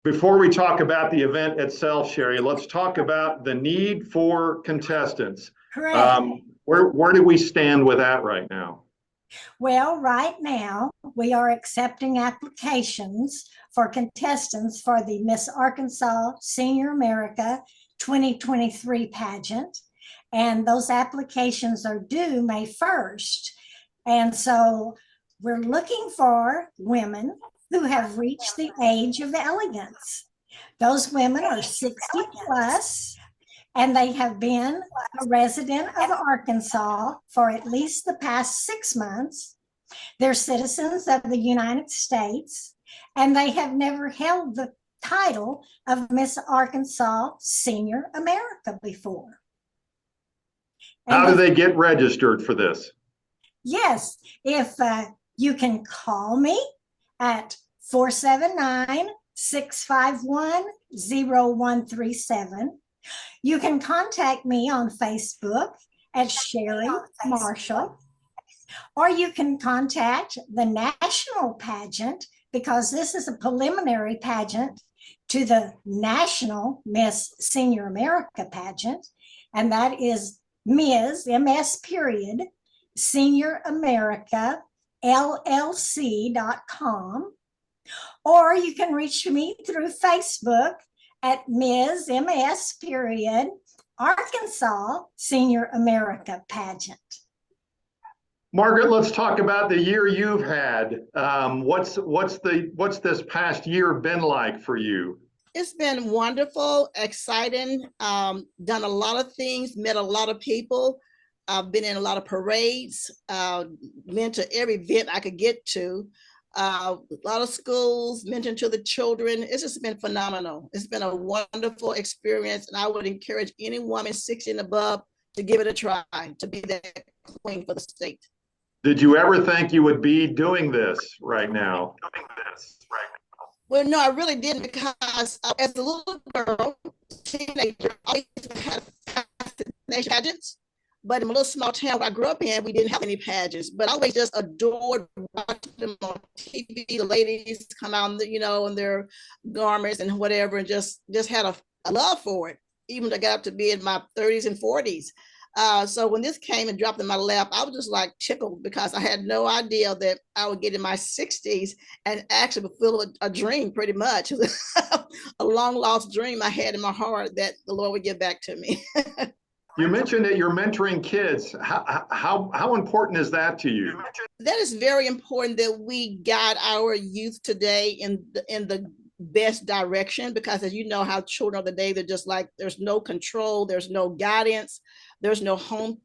Before we talk about the event itself, Sherry, let's talk about the need for contestants. Correct. Where do we stand with that right now? Well, right now, we are accepting applications for contestants for the Miss Arkansas Senior America 2023 pageant. And those applications are due May 1st. And so we're looking for women who have reached the age of elegance. Those women are 60 plus, and they have been a resident of Arkansas for at least the past 6 months. They're citizens of the United States, and they have never held the title of Miss Arkansas Senior America before. How do they get registered for this? Yes, if you can call me at 479-651-0137. You can contact me on Facebook at Sherry Marshall, or you can contact the national pageant, because this is a preliminary pageant to the National Miss Senior America pageant, and that is Ms. MS period Senior America LLC.com, or you can reach me through Facebook at Ms. MS period Arkansas Senior America pageant. Margaret, let's talk about the year you've had. What's this past year been like for you? It's been wonderful, exciting, done a lot of things, met a lot of people. I've been in a lot of parades, been to every event I could get to, a lot of schools, mentoring to the children. It's just been phenomenal. It's been a wonderful experience, and I would encourage any woman 60 and above to give it a try, to be that queen for the state. Did you ever think you would be doing this right now? Well, no, I really didn't, because as a little girl, teenager, I always had fascination pageants. But in a little small town I grew up in, we didn't have any pageants. But I always just adored watching them on TV. The ladies come out, in their garments and whatever, and just had a love for it. Even I got up to be in my 30s and 40s. So when this came and dropped in my lap, I was just like tickled, because I had no idea that I would get in my 60s and actually fulfill a dream, pretty much. A long lost dream I had in my heart that the Lord would give back to me. You mentioned that you're mentoring kids. How important is that to you? That is very important, that we guide our youth today in the best direction, because as you know how children of the day, they're just like, there's no control, there's no guidance, there's no home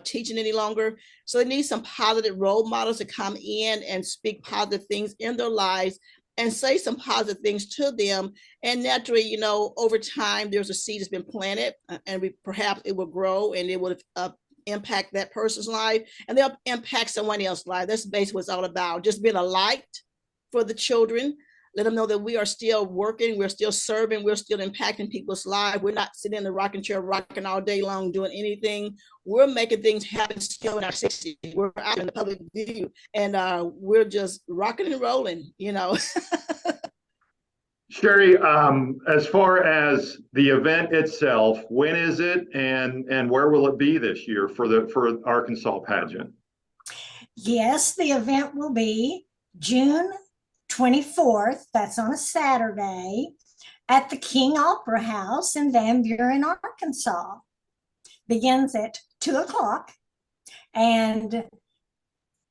teaching any longer. So they need some positive role models to come in and speak positive things in their lives and say some positive things to them. And naturally, over time, there's a seed that's been planted, and perhaps it will grow, and it will impact that person's life, and they'll impact someone else's life. That's basically what it's all about, just being a light for the children. Let them know that we are still working, we're still serving, we're still impacting people's lives. We're not sitting in the rocking chair, rocking all day long, doing anything. We're making things happen still in our 60s. We're out in the public view, and we're just rocking and rolling, Sherry, as far as the event itself, when is it, and where will it be this year for Arkansas pageant? Yes, the event will be June 24th, that's on a Saturday, at the King Opera House in Van Buren, Arkansas. Begins at 2:00. And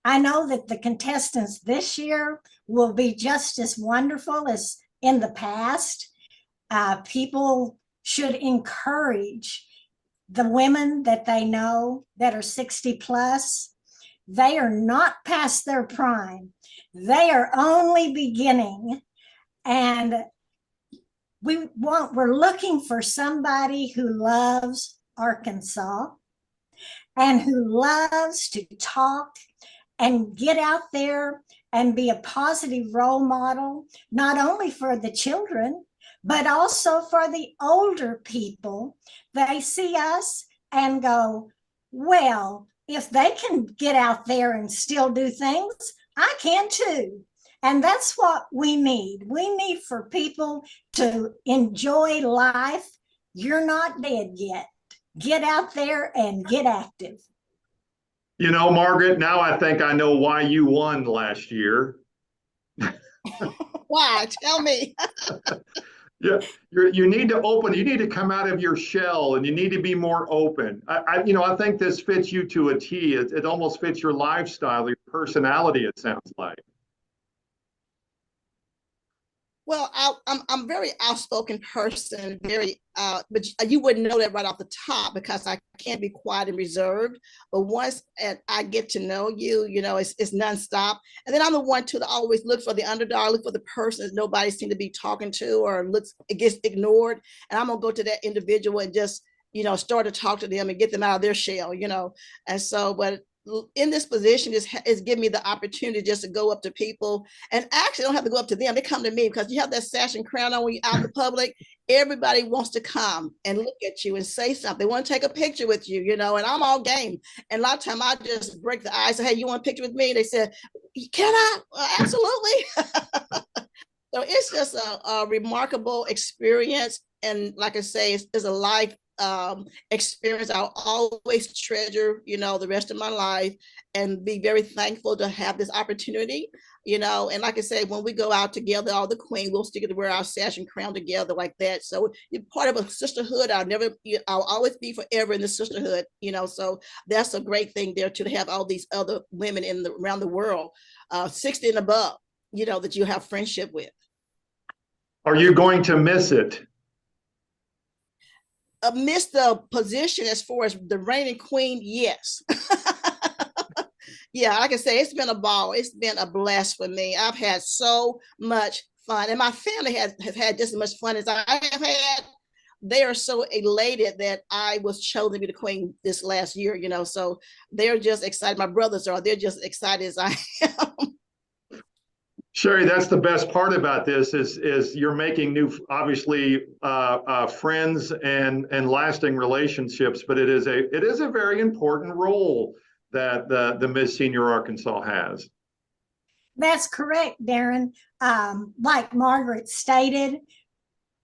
I know that the contestants this year will be just as wonderful as in the past. People should encourage the women that they know that are 60 plus. They are not past their prime. They are only beginning, and we're looking for somebody who loves Arkansas and who loves to talk and get out there and be a positive role model, not only for the children, but also for the older people. They see us and go, well, if they can get out there and still do things, I can too. And that's what we need. We need for people to enjoy life. You're not dead yet. Get out there and get active. You know, Margaret, now I think I know why you won last year. Why? Tell me. Yeah, you need to open, you need to come out of your shell and you need to be more open. I think this fits you to a T. It almost fits your lifestyle, your personality, it sounds like. Well, I'm a very outspoken person, but you wouldn't know that right off the top because I can't be quiet and reserved. But once I get to know you, it's nonstop. And then I'm the one to always look for the underdog, look for the person that nobody seems to be talking to or it gets ignored. And I'm gonna go to that individual and just, start to talk to them and get them out of their shell, And so, but in this position is giving me the opportunity just to go up to people, and actually I don't have to go up to them. They come to me because you have that sash and crown on when you're out in the public. Everybody wants to come and look at you and say something. They want to take a picture with you, and I'm all game. And a lot of time I just break the ice. Say, hey, you want a picture with me? They said, can I? Absolutely. So it's just a remarkable experience. And like I say, it's a life experience I'll always treasure, the rest of my life, and be very thankful to have this opportunity, and like I said, when we go out together, all the queen, we'll stick to wear our sash and crown together like that. So you're part of a sisterhood. I'll always be forever in the sisterhood, so that's a great thing there to have all these other women around the world, 60 and above, that you have friendship with. Are you going to miss it? Miss the position as far as the reigning queen, yes. Yeah, like I say, it's been a ball. It's been a blast for me. I've had so much fun, and my family has had just as much fun as I have had. They are so elated that I was chosen to be the queen this last year, so they're just excited. My brothers they're just excited as I am. Sherry, that's the best part about this is you're making new, obviously, friends and lasting relationships. But it is a very important role that the Miss Senior Arkansas has. That's correct, Daren. Like Margaret stated,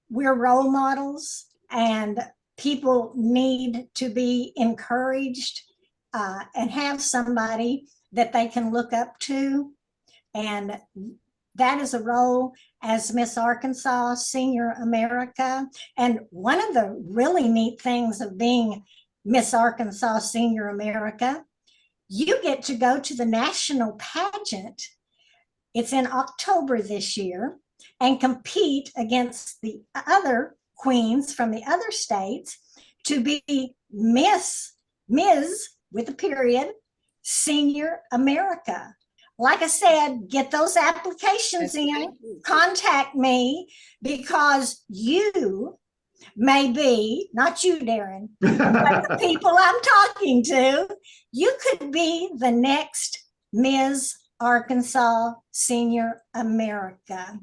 we're role models, and people need to be encouraged and have somebody that they can look up to. And that is a role as Miss Arkansas Senior America. And one of the really neat things of being Miss Arkansas Senior America, you get to go to the national pageant. It's in October this year, and compete against the other queens from the other states to be Ms. with a period, Senior America. Like I said, get those applications in, contact me, because you may be, not you, Daren, but the people I'm talking to, you could be the next Ms. Arkansas Senior America.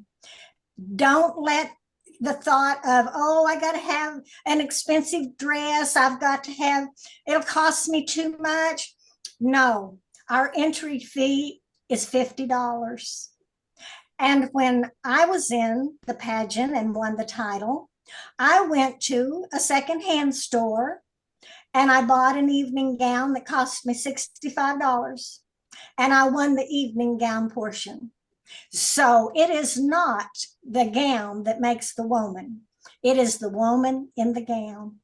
Don't let the thought of, oh, I got to have an expensive dress, it'll cost me too much. No, our entry fee is $50. And when I was in the pageant and won the title, I went to a secondhand store and I bought an evening gown that cost me $65. And I won the evening gown portion. So it is not the gown that makes the woman. It is the woman in the gown.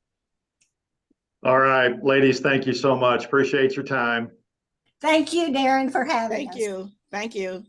All right, ladies, thank you so much. Appreciate your time. Thank you, Daren, for having us. Thank you. Thank you.